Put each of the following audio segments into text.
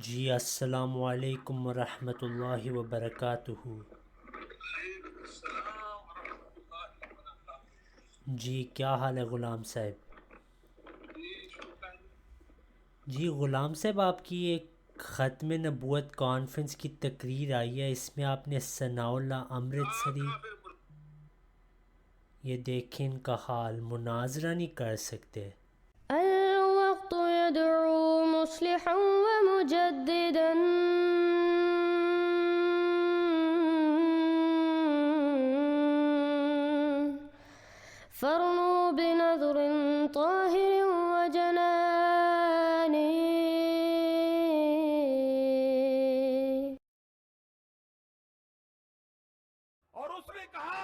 جی السلام علیکم ورحمۃ اللہ وبرکاتہ۔ جی کیا حال ہے غلام صاحب؟ جی غلام صاحب، آپ کی ایک ختم نبوت کانفرنس کی تقریر آئی ہے، اس میں آپ نے ثناء اللہ امرتسری، یہ دیکھیں ان کا حال، مناظرہ نہیں کر سکتے۔ الوقت يدعو مصلحا ومجددا فارنوا بنظر طاهر وجنان اور اس نے کہا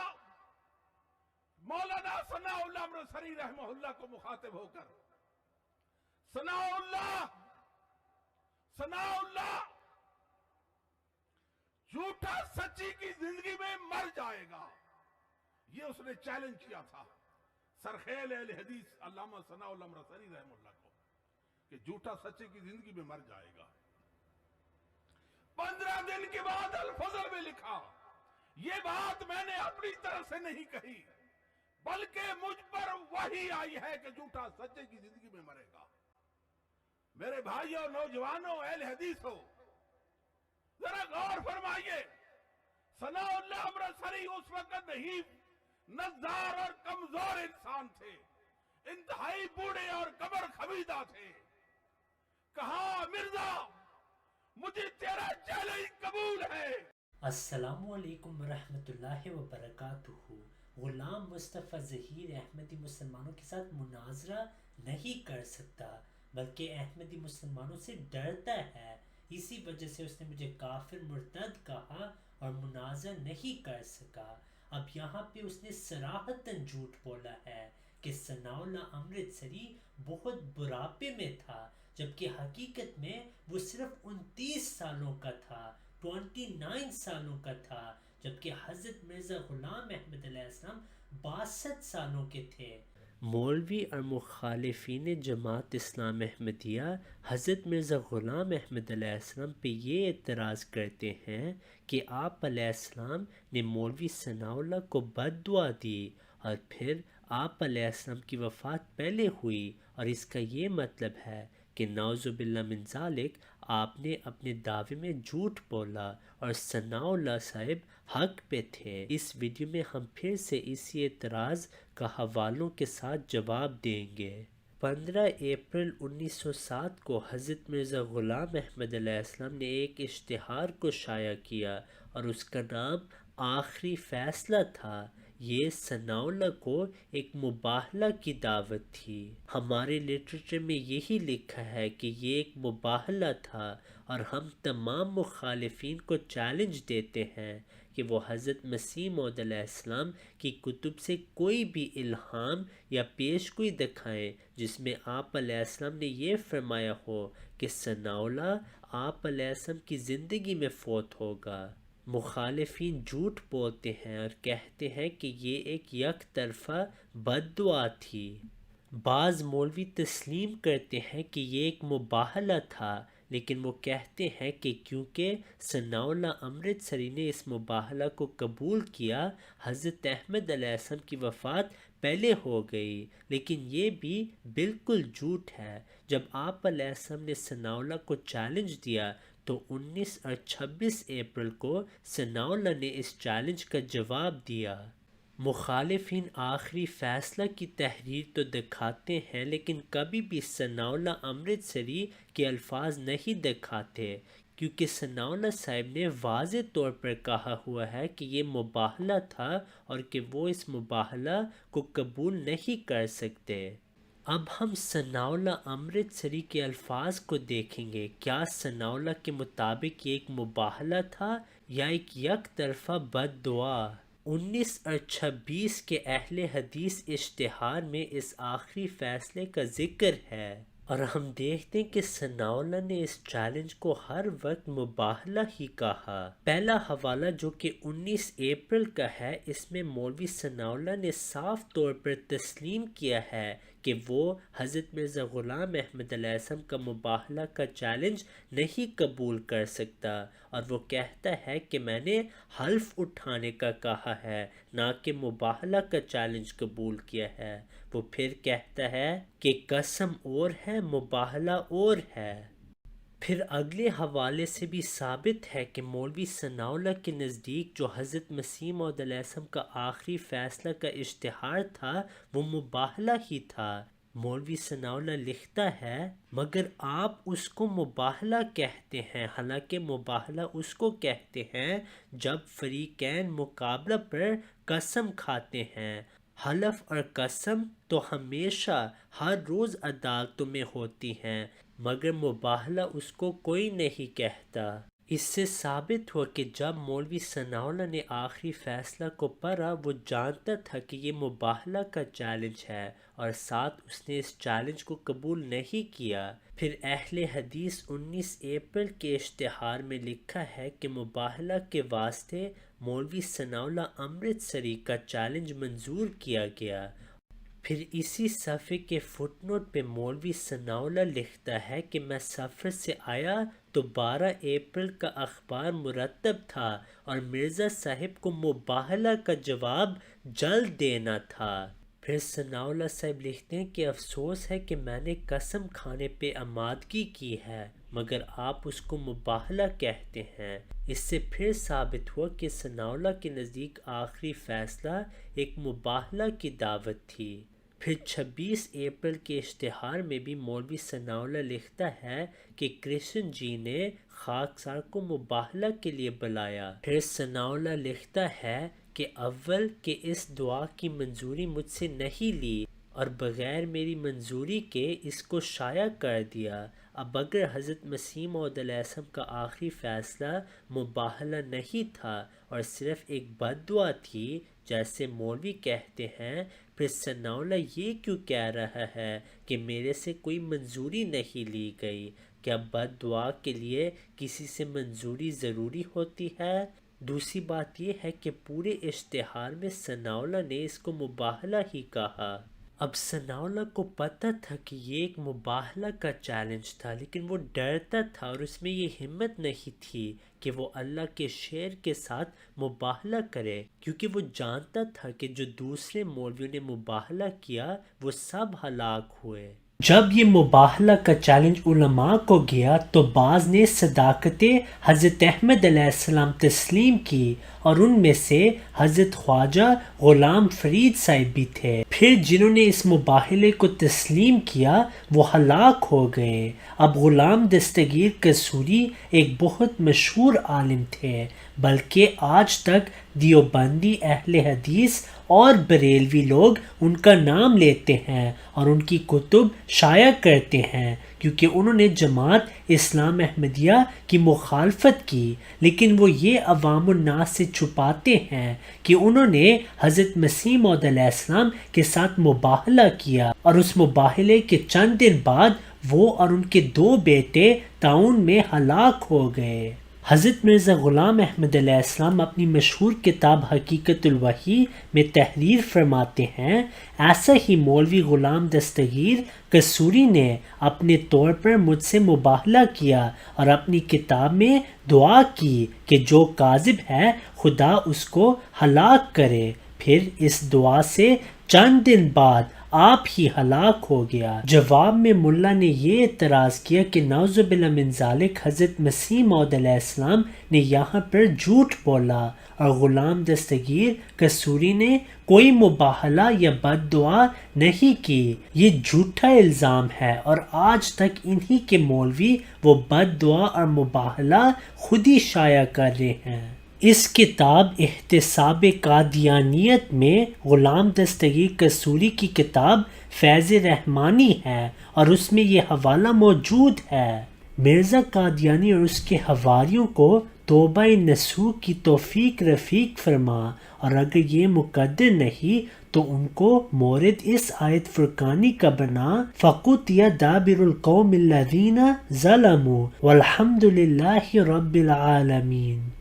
مولانا ثناء اللہ امرتسری رحمہ اللہ کو مخاطب ہو کر، ثناء اللہ جھوٹا سچی کی زندگی میں مر جائے گا، یہ اس نے چیلنج کیا تھا سرخیل اہل حدیث علامہ ثناء اللہ امرتسری رحمہ اللہ کو، کہ جھوٹا سچی کی زندگی میں مر جائے گا۔ 15 دن کے بعد الفضل میں لکھا، یہ بات میں نے اپنی طرف سے نہیں کہی بلکہ مجھ پر وحی آئی ہے کہ جھوٹا سچے کی زندگی میں مرے گا۔ میرے بھائیوں، نوجوانوں، اہل حدیث ہو، ذرا غور فرمائیے، ثناء اللہ امرتسری اس وقت نہیں نزار اور کمزور انسان تھے، انتہائی بوڑھے اور قبر خمیدہ تھے۔ کہا مرزا مجھے تیرا چیلنج قبول ہے۔ السلام علیکم ورحمۃ اللہ وبرکاتہ۔ غلام مصطفیٰ ظہیر احمدی مسلمانوں کے ساتھ مناظرہ نہیں کر سکتا بلکہ احمدی مسلمانوں سے ڈرتا ہے، اسی وجہ سے اس نے مجھے کافر مرتد کہا اور مناظرہ نہیں کر سکا۔ اب یہاں پہ اس نے صراحتاً جھوٹ بولا ہے کہ ثناء اللہ امرتسری بہت بڑھاپے میں تھا، جبکہ حقیقت میں وہ صرف 29 سالوں کا تھا، 29 سالوں کا تھا، جبکہ حضرت مرزا غلام احمد علیہ السلام 62 سالوں کے تھے۔ مولوی اور مخالفین جماعت اسلام احمدیہ حضرت مرزا غلام احمد علیہ السلام پہ یہ اعتراض کرتے ہیں کہ آپ علیہ السلام نے مولوی ثناء اللہ کو بد دعا دی اور پھر آپ علیہ السلام کی وفات پہلے ہوئی، اور اس کا یہ مطلب ہے کہ نعوذ باللہ من ذالک آپ نے اپنے دعوے میں جھوٹ بولا اور ثناء اللہ صاحب حق پہ تھے۔ اس ویڈیو میں ہم پھر سے اسی اعتراض کا حوالوں کے ساتھ جواب دیں گے۔ 15 اپریل 1907 کو حضرت مرزا غلام احمد علیہ السلام نے ایک اشتہار کو شائع کیا اور اس کا نام آخری فیصلہ تھا۔ یہ ثناء اللہ کو ایک مباہلہ کی دعوت تھی۔ ہمارے لٹریچر میں یہی لکھا ہے کہ یہ ایک مباہلہ تھا، اور ہم تمام مخالفین کو چیلنج دیتے ہیں کہ وہ حضرت مسیح موعود علیہ السلام کی کتب سے کوئی بھی الہام یا پیشگوئی دکھائیں جس میں آپ علیہ السلام نے یہ فرمایا ہو کہ ثناء اللہ آپ علیہ السلام کی زندگی میں فوت ہوگا۔ مخالفین جھوٹ بولتے ہیں اور کہتے ہیں کہ یہ ایک یک طرفہ بد دعا تھی۔ بعض مولوی تسلیم کرتے ہیں کہ یہ ایک مباہلہ تھا، لیکن وہ کہتے ہیں کہ کیونکہ ثناء اللہ امرتسری نے اس مباہلہ کو قبول کیا، حضرت احمد علیہ السلام کی وفات پہلے ہو گئی، لیکن یہ بھی بالکل جھوٹ ہے۔ جب آپ علیہ السلام نے ثناء اللہ کو چیلنج دیا تو 19 اور 26 اپریل کو ثناء اللہ نے اس چیلنج کا جواب دیا۔ مخالفین آخری فیصلہ کی تحریر تو دکھاتے ہیں لیکن کبھی بھی ثناء اللہ امرتسری کے الفاظ نہیں دکھاتے، کیونکہ ثناء اللہ صاحب نے واضح طور پر کہا ہوا ہے کہ یہ مباہلہ تھا اور کہ وہ اس مباہلہ کو قبول نہیں کر سکتے۔ اب ہم ثناء اللہ امرتسری کے الفاظ کو دیکھیں گے۔ کیا ثناء اللہ کے مطابق یہ ایک مباہلہ تھا یا ایک یک طرفہ بد دعا؟ 19 اور 26 کے اہل حدیث اشتہار میں اس آخری فیصلے کا ذکر ہے، اور ہم دیکھتے ہیں کہ ثناء اللہ نے اس چیلنج کو ہر وقت مباہلہ ہی کہا۔ پہلا حوالہ جو کہ 19 اپریل کا ہے، اس میں مولوی ثناء اللہ نے صاف طور پر تسلیم کیا ہے کہ وہ حضرت مرزا غلام احمد علیہ السلام کا مباہلہ کا چیلنج نہیں قبول کر سکتا، اور وہ کہتا ہے کہ میں نے حلف اٹھانے کا کہا ہے، نہ کہ مباہلہ کا چیلنج قبول کیا ہے۔ وہ پھر کہتا ہے کہ قسم اور ہے، مباہلہ اور ہے۔ پھر اگلے حوالے سے بھی ثابت ہے کہ مولوی ثناء اللہ کے نزدیک جو حضرت مسیح موعود علیہ السلام کا آخری فیصلہ کا اشتہار تھا وہ مباہلہ ہی تھا۔ مولوی ثناء اللہ لکھتا ہے مگر آپ اس کو مباہلہ کہتے ہیں، حالانکہ مباہلہ اس کو کہتے ہیں جب فریقین مقابلہ پر قسم کھاتے ہیں۔ حلف اور قسم تو ہمیشہ ہر روز عدالتوں میں ہوتی ہیں، مگر مباہلہ اس کو کوئی نہیں کہتا۔ اس سے ثابت ہوا کہ جب مولوی ثناء اللہ نے آخری فیصلہ کو پڑھا وہ جانتا تھا کہ یہ مباہلہ کا چیلنج ہے، اور ساتھ اس نے اس چیلنج کو قبول نہیں کیا۔ پھر اہل حدیث 19 اپریل کے اشتہار میں لکھا ہے کہ مباہلہ کے واسطے مولوی ثناء اللہ امرتسری کا چیلنج منظور کیا گیا۔ پھر اسی صفحے کے فٹ نوٹ پہ مولوی ثناء اللہ لکھتا ہے کہ میں سفر سے آیا تو 12 اپریل کا اخبار مرتب تھا اور مرزا صاحب کو مباہلہ کا جواب جلد دینا تھا۔ پھر ثناء اللہ صاحب لکھتے ہیں کہ افسوس ہے کہ میں نے قسم کھانے پہ آمادگی کی ہے، مگر آپ اس کو مباہلہ کہتے ہیں۔ اس سے پھر ثابت ہوا کہ ثناء اللہ کے نزدیک آخری فیصلہ ایک مباہلہ کی دعوت تھی۔ پھر 26 اپریل کے اشتہار میں بھی مولوی ثناء اللہ لکھتا ہے کہ کرشن جی نے خاکسار کو مباہلہ کے لیے بلایا۔ پھر ثناء اللہ لکھتا ہے کہ اول کہ اس دعا کی منظوری مجھ سے نہیں لی اور بغیر میری منظوری کے اس کو شائع کر دیا۔ اب اگر حضرت مسیح موعود علیہ السلام کا آخری فیصلہ مباہلہ نہیں تھا اور صرف ایک بد دعا تھی جیسے مولوی کہتے ہیں، پھر ثناء اللہ یہ کیوں کہہ رہا ہے کہ میرے سے کوئی منظوری نہیں لی گئی؟ کیا بد دعا کے لیے کسی سے منظوری ضروری ہوتی ہے؟ دوسری بات یہ ہے کہ پورے اشتہار میں ثناء اللہ نے اس کو مباہلہ ہی کہا۔ اب ثناء اللہ کو پتہ تھا کہ یہ ایک مباہلہ کا چیلنج تھا، لیکن وہ ڈرتا تھا اور اس میں یہ ہمت نہیں تھی کہ وہ اللہ کے شعر کے ساتھ مباہلہ کرے، کیونکہ وہ جانتا تھا کہ جو دوسرے مولویوں نے مباہلہ کیا وہ سب ہلاک ہوئے۔ جب یہ مباہلہ کا چیلنج علماء کو گیا تو بعض نے صداقت حضرت احمد علیہ السلام تسلیم کی، اور ان میں سے حضرت خواجہ غلام فرید صاحب بھی تھے۔ پھر جنہوں نے اس مباہلے کو تسلیم کیا وہ ہلاک ہو گئے۔ اب غلام دستگیر قصوری ایک بہت مشہور عالم تھے، بلکہ آج تک دیوبندی اہل حدیث اور بریلوی لوگ ان کا نام لیتے ہیں اور ان کی کتب شائع کرتے ہیں، کیونکہ انہوں نے جماعت اسلام احمدیہ کی مخالفت کی، لیکن وہ یہ عوام الناس سے چھپاتے ہیں کہ انہوں نے حضرت مسیح موعود علیہ السلام کے ساتھ مباہلہ کیا، اور اس مباہلے کے چند دن بعد وہ اور ان کے 2 بیٹے طاعون میں ہلاک ہو گئے۔ حضرت مرزا غلام احمد علیہ السلام اپنی مشہور کتاب حقیقت الوحی میں تحریر فرماتے ہیں، ایسا ہی مولوی غلام دستگیر قصوری نے اپنے طور پر مجھ سے مباہلہ کیا اور اپنی کتاب میں دعا کی کہ جو کاذب ہے خدا اس کو ہلاک کرے۔ پھر اس دعا سے چند دن بعد آپ ہی ہلاک ہو گیا۔ جواب میں ملا نے یہ اعتراض کیا کہ نعوذ باللہ من ذالک حضرت مسیح موعود علیہ السلام نے یہاں پر جھوٹ بولا، اور غلام دستگیر قصوری نے کوئی مباہلہ یا بد دعا نہیں کی۔ یہ جھوٹا الزام ہے، اور آج تک انہی کے مولوی وہ بد دعا اور مباہلہ خود ہی شائع کر رہے ہیں۔ اس کتاب احتساب قادیانیت میں غلام دستگیر قصوری کی کتاب فیض رحمانی ہے، اور اس میں یہ حوالہ موجود ہے۔ مرزا قادیانی اور اس کے حواریوں کو توبہ نصوح کی توفیق رفیق فرما، اور اگر یہ مقدر نہیں تو ان کو مورد اس آیت فرقانی کا بنا فَقُطِعَ دَابِرُ الْقَوْمِ الَّذِينَ ظَلَمُوا وَالْحَمْدُ لِلَّهِ رَبِّ الْعَالَمِينَ،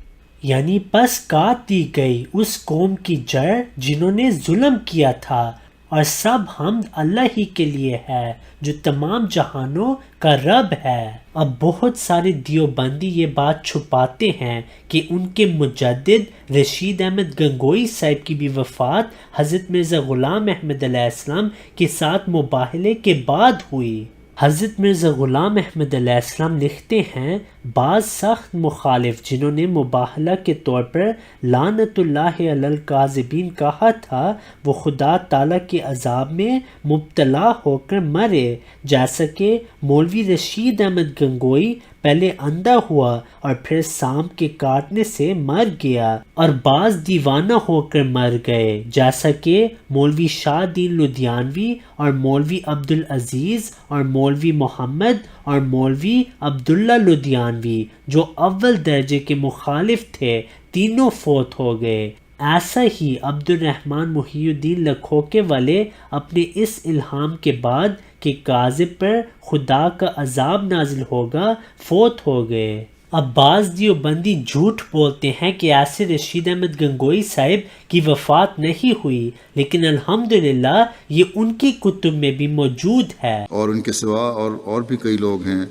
یعنی پس کاٹ دی گئی اس قوم کی جڑ جنہوں نے ظلم کیا تھا، اور سب حمد اللہ ہی کے لیے ہے جو تمام جہانوں کا رب ہے۔ اب بہت سارے دیوبندی یہ بات چھپاتے ہیں کہ ان کے مجدد رشید احمد گنگوئی صاحب کی بھی وفات حضرت مرزا غلام احمد علیہ السلام کے ساتھ مباہلے کے بعد ہوئی۔ حضرت مرزا غلام احمد علیہ السلام لکھتے ہیں بعض سخت مخالف جنہوں نے مباہلہ کے طور پر لعنت اللہ علی الکاذبین کہا تھا وہ خدا تعالیٰ کے عذاب میں مبتلا ہو کر مرے، جیسا کہ مولوی رشید احمد گنگوئی پہلے اندھا ہوا اور پھر سانپ کے کاٹنے سے مر گیا، اور بعض دیوانہ ہو کر مر گئے جیسا کہ مولوی شاہ دین لدھیانوی اور مولوی عبدالعزیز اور مولوی محمد اور مولوی عبداللہ لدھیانوی جو اول درجے کے مخالف تھے، تینوں فوت ہو گئے۔ ایسا ہی عبد الرحمن محی الدین لکھوکے والے اپنے اس الہام کے بعد کہ کاذب پر خدا کا عذاب نازل ہوگا فوت ہو گئے۔ اب بعض دیوبندی جھوٹ بولتے ہیں کہ ایسے رشید احمد گنگوئی صاحب کی وفات نہیں ہوئی، لیکن الحمدللہ یہ ان کی کتب میں بھی موجود ہے۔ اور ان کے سوا اور بھی کئی لوگ ہیں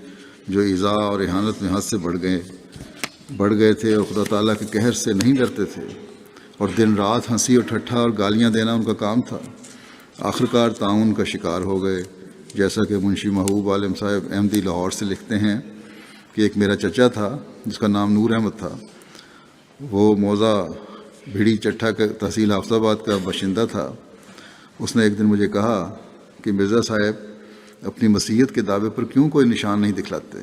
جو ایذاء اور اہانت میں حد سے بڑھ گئے تھے اور خدا تعالیٰ کے قہر سے نہیں ڈرتے تھے، اور دن رات ہنسی اور ٹھٹھا اور گالیاں دینا ان کا کام تھا۔ آخرکار تعاون کا شکار ہو گئے، جیسا کہ منشی محبوب عالم صاحب احمدی لاہور سے لکھتے ہیں کہ ایک میرا چچا تھا جس کا نام نور احمد تھا، وہ موضع بھیڑی چٹھا کا تحصیل حافظ آباد کا باشندہ تھا۔ اس نے ایک دن مجھے کہا کہ مرزا صاحب اپنی مسیحیت کے دعوے پر کیوں کوئی نشان نہیں دکھلاتے؟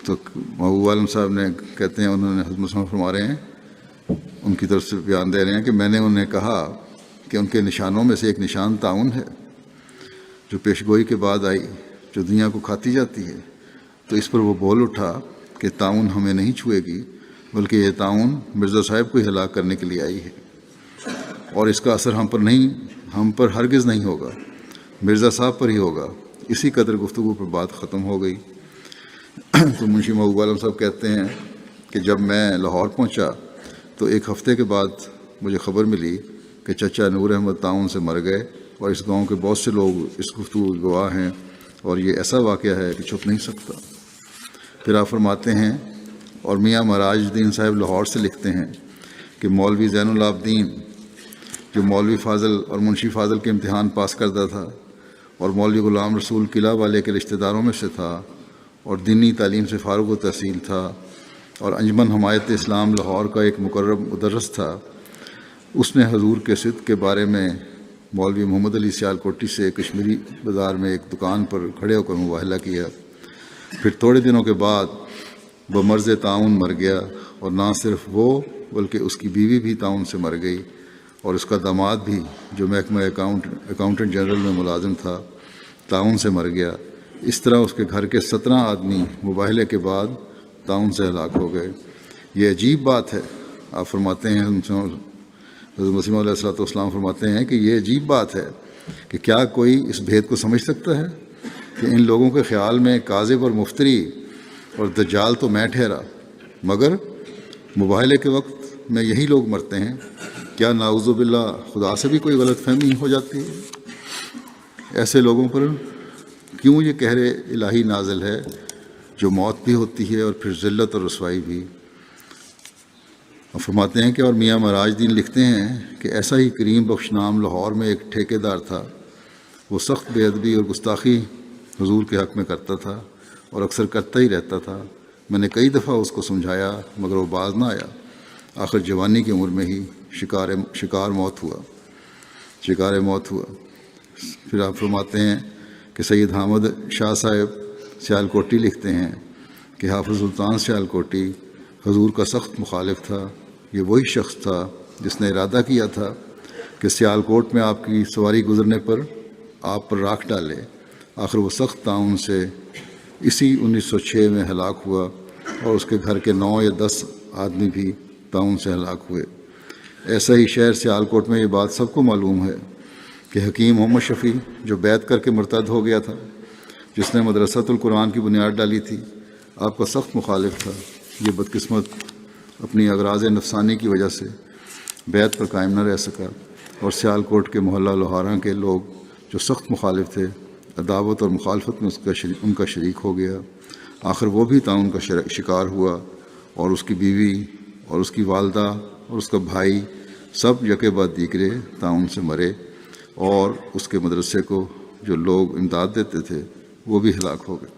تو محبوب عالم صاحب نے کہتے ہیں انہوں نے حضرت مسلم فرما رہے ہیں، ان کی طرف سے بیان دے رہے ہیں کہ میں نے انہیں کہا کہ ان کے نشانوں میں سے ایک نشان تعاون ہے جو پیشگوئی کے بعد آئی، جو دنیا کو کھاتی جاتی ہے۔ تو اس پر وہ بول اٹھا کہ تعاون ہمیں نہیں چھوئے گی، بلکہ یہ تعاون مرزا صاحب کو ہی ہلاک کرنے کے لیے آئی ہے، اور اس کا اثر ہم پر ہرگز نہیں ہوگا، مرزا صاحب پر ہی ہوگا۔ اسی قدر گفتگو پر بات ختم ہو گئی۔ تو منشی محبوب عالم صاحب کہتے ہیں کہ جب میں لاہور پہنچا تو ایک ہفتے کے بعد مجھے خبر ملی کہ چچا نور احمد تعاون سے مر گئے، اور اس گاؤں کے بہت سے لوگ اس گفتگو کے گواہ ہیں، اور یہ ایسا واقعہ ہے کہ چھپ نہیں سکتا۔ پھر آپ فرماتے ہیں اور میاں مہاراج الدین صاحب لاہور سے لکھتے ہیں کہ مولوی زین العابدین جو مولوی فاضل اور منشی فاضل کے امتحان پاس کرتا تھا، اور مولوی غلام رسول قلعہ والے کے رشتہ داروں میں سے تھا، اور دینی تعلیم سے فارغ التحصیل تھا، اور انجمن حمایت اسلام لاہور کا ایک مقرب مدرس تھا، اس نے حضور کے صدق کے بارے میں مولوی محمد علی سیالکوٹی سے کشمیری بازار میں ایک دکان پر کھڑے ہو کر مباہلہ کیا۔ پھر تھوڑے دنوں کے بعد بمرض تعاون مر گیا، اور نہ صرف وہ بلکہ اس کی بیوی بھی تعاون سے مر گئی، اور اس کا داماد بھی جو محکمہ اکاؤنٹنٹ جنرل میں ملازم تھا تعاون سے مر گیا۔ اس طرح اس کے گھر کے 17 آدمی مباہلے کے بعد تعاون سے ہلاک ہو گئے۔ یہ عجیب بات ہے، آپ فرماتے ہیں حضرت مسیح علیہ الصلوۃ والسلام فرماتے ہیں کہ یہ عجیب بات ہے کہ کیا کوئی اس بھید کو سمجھ سکتا ہے کہ ان لوگوں کے خیال میں کاذب اور مفتری اور دجال تو میں ٹھہرا، مگر مباہلے کے وقت میں یہی لوگ مرتے ہیں۔ کیا نعوذ باللہ خدا سے بھی کوئی غلط فہمی ہو جاتی ہے؟ ایسے لوگوں پر کیوں یہ قہر الہی نازل ہے جو موت بھی ہوتی ہے اور پھر ذلت اور رسوائی بھی۔ اور فرماتے ہیں کہ اور میاں مہاراج دین لکھتے ہیں کہ ایسا ہی کریم بخش نام لاہور میں ایک ٹھیکیدار تھا، وہ سخت بے ادبی اور گستاخی حضور کے حق میں کرتا تھا اور اکثر کرتا ہی رہتا تھا۔ میں نے کئی دفعہ اس کو سمجھایا مگر وہ باز نہ آیا، آخر جوانی کی عمر میں ہی شکار موت ہوا۔ پھر آپ فرماتے ہیں کہ سید حامد شاہ صاحب سیالکوٹی لکھتے ہیں کہ حافظ سلطان سیالکوٹی حضور کا سخت مخالف تھا۔ یہ وہی شخص تھا جس نے ارادہ کیا تھا کہ سیالکوٹ میں آپ کی سواری گزرنے پر آپ پر راکھ ڈالے۔ آخر وہ سخت تعاون سے اسی 1906 میں ہلاک ہوا، اور اس کے گھر کے 9 یا 10 آدمی بھی تعاون سے ہلاک ہوئے۔ ایسا ہی شہر سیالکوٹ میں یہ بات سب کو معلوم ہے کہ حکیم محمد شفیع جو بیعت کر کے مرتد ہو گیا تھا، جس نے مدرسۃ القرآن کی بنیاد ڈالی تھی، آپ کا سخت مخالف تھا۔ یہ بدقسمت اپنی اغراض نفسانی کی وجہ سے بیعت پر قائم نہ رہ سکا۔ اور سیالکوٹ کے محلہ لوہارا کے لوگ جو سخت مخالف تھے عداوت اور مخالفت میں ان کا شریک ہو گیا۔ آخر وہ بھی طاعون کا شکار ہوا، اور اس کی بیوی اور اس کی والدہ اور اس کا بھائی سب یکے بعد دیگرے طاعون سے مرے، اور اس کے مدرسے کو جو لوگ امداد دیتے تھے وہ بھی ہلاک ہو گئے۔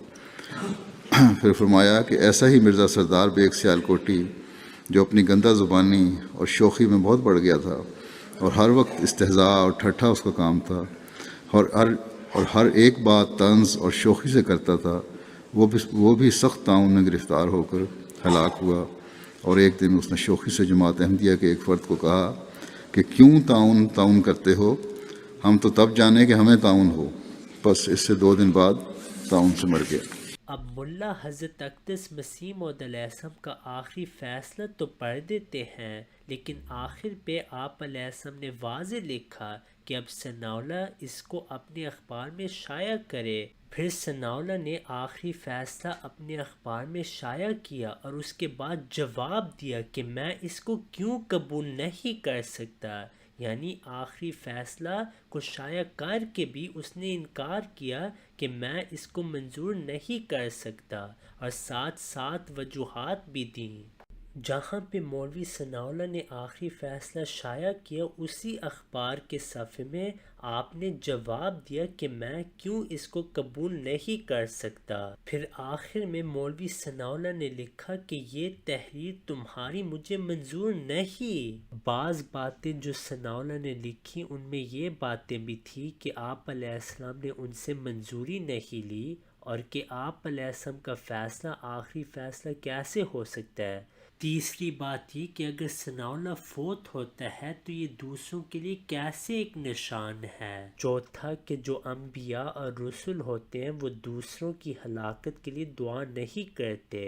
پھر فرمایا کہ ایسا ہی مرزا سردار بیگ سیالکوٹی جو اپنی گندہ زبانی اور شوخی میں بہت بڑھ گیا تھا، اور ہر وقت استہزاء اور ٹھٹھا اس کا کام تھا، اور ہر ایک بات طنز اور شوخی سے کرتا تھا، وہ بھی سخت طاعون میں گرفتار ہو کر ہلاک ہوا۔ اور ایک دن اس نے شوخی سے جماعت احمدیہ کے ایک فرد کو کہا کہ کیوں طاعون کرتے ہو؟ ہم تو تب جانے کہ ہمیں طاعون ہو۔ بس اس سے 2 دن بعد طاعون سے مر گیا۔ اب ملا حضرت اقدس مسیح موعود علیہ السلام کا آخری فیصلہ تو پڑھ دیتے ہیں، لیکن آخر پہ آپ علیہ السلام نے واضح لکھا کہ اب ثناءاللہ اس کو اپنے اخبار میں شائع کرے۔ پھر ثناءاللہ نے آخری فیصلہ اپنے اخبار میں شائع کیا، اور اس کے بعد جواب دیا کہ میں اس کو کیوں قبول نہیں کر سکتا، یعنی آخری فیصلہ کو شائع کر کے بھی اس نے انکار کیا کہ میں اس کو منظور نہیں کر سکتا، اور ساتھ وجوہات بھی دیں۔ جہاں پہ مولوی ثناءاللہ نے آخری فیصلہ شائع کیا، اسی اخبار کے صفحے میں آپ نے جواب دیا کہ میں کیوں اس کو قبول نہیں کر سکتا۔ پھر آخر میں مولوی ثناءاللہ نے لکھا کہ یہ تحریر تمہاری مجھے منظور نہیں۔ بعض باتیں جو ثناءاللہ نے لکھی ان میں یہ باتیں بھی تھی کہ آپ علیہ السلام نے ان سے منظوری نہیں لی، اور کہ آپ علیہ السلام کا فیصلہ آخری فیصلہ کیسے ہو سکتا ہے۔ تیسری بات یہ کہ اگر ثناءاللہ فوت ہوتا ہے تو یہ دوسروں کے لیے کیسے ایک نشان ہے۔ چوتھا کہ جو انبیاء اور رسل ہوتے ہیں وہ دوسروں کی ہلاکت کے لیے دعا نہیں کرتے۔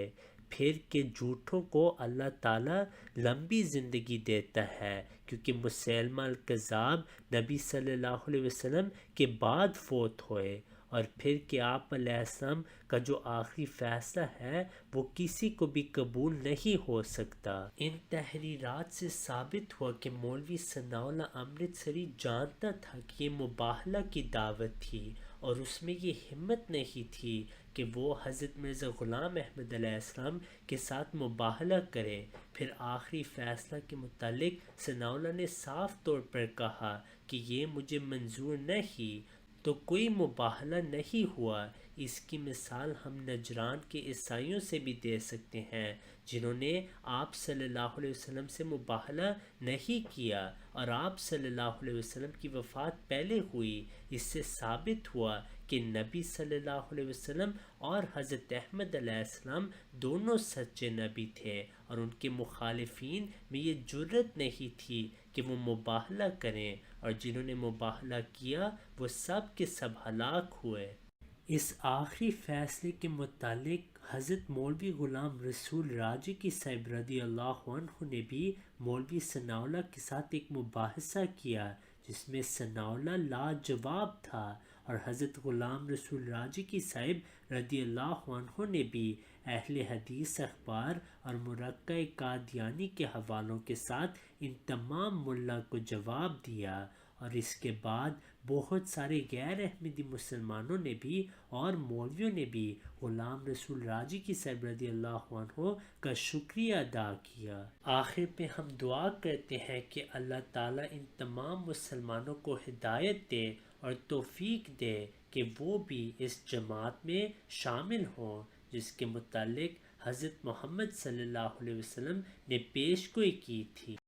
پھر کہ جھوٹوں کو اللہ تعالیٰ لمبی زندگی دیتا ہے، کیونکہ مسیلمہ الکذاب نبی صلی اللہ علیہ وسلم کے بعد فوت ہوئے۔ اور پھر کہ آپ علیہ السلام کا جو آخری فیصلہ ہے وہ کسی کو بھی قبول نہیں ہو سکتا۔ ان تحریرات سے ثابت ہوا کہ مولوی ثناءاللہ امرتسری جانتا تھا کہ یہ مباہلہ کی دعوت تھی، اور اس میں یہ ہمت نہیں تھی کہ وہ حضرت مرزا غلام احمد علیہ السلام کے ساتھ مباہلہ کرے۔ پھر آخری فیصلہ کے متعلق ثناءاللہ نے صاف طور پر کہا کہ یہ مجھے منظور نہیں، تو کوئی مباہلہ نہیں ہوا۔ اس کی مثال ہم نجران کے عیسائیوں سے بھی دے سکتے ہیں، جنہوں نے آپ صلی اللہ علیہ وسلم سے مباہلہ نہیں کیا، اور آپ صلی اللہ علیہ وسلم کی وفات پہلے ہوئی۔ اس سے ثابت ہوا کہ نبی صلی اللہ علیہ وسلم اور حضرت احمد علیہ السلام دونوں سچے نبی تھے، اور ان کے مخالفین میں یہ جرت نہیں تھی کہ وہ مباہلہ کریں، اور جنہوں نے مباہلہ کیا وہ سب کے سب ہلاک ہوئے۔ اس آخری فیصلے کے متعلق حضرت مولوی غلام رسول راجکی صاحب رضی اللہ عنہ نے بھی مولوی ثناءاللہ کے ساتھ ایک مباحثہ کیا، جس میں ثناءاللہ لاجواب تھا، اور حضرت غلام رسول راجکی صاحب رضی اللہ عنہ نے بھی اہل حدیث اخبار اور مرقع قادیانی کے حوالوں کے ساتھ ان تمام ملا کو جواب دیا۔ اور اس کے بعد بہت سارے غیر احمدی مسلمانوں نے بھی اور مولویوں نے بھی غلام رسول راجکی صاحب رضی اللہ عنہ کا شکریہ ادا کیا۔ آخر پہ ہم دعا کرتے ہیں کہ اللہ تعالیٰ ان تمام مسلمانوں کو ہدایت دے اور توفیق دے کہ وہ بھی اس جماعت میں شامل ہوں جس کے متعلق حضرت محمد صلی اللہ علیہ وسلم نے پیش گوئی کی تھی۔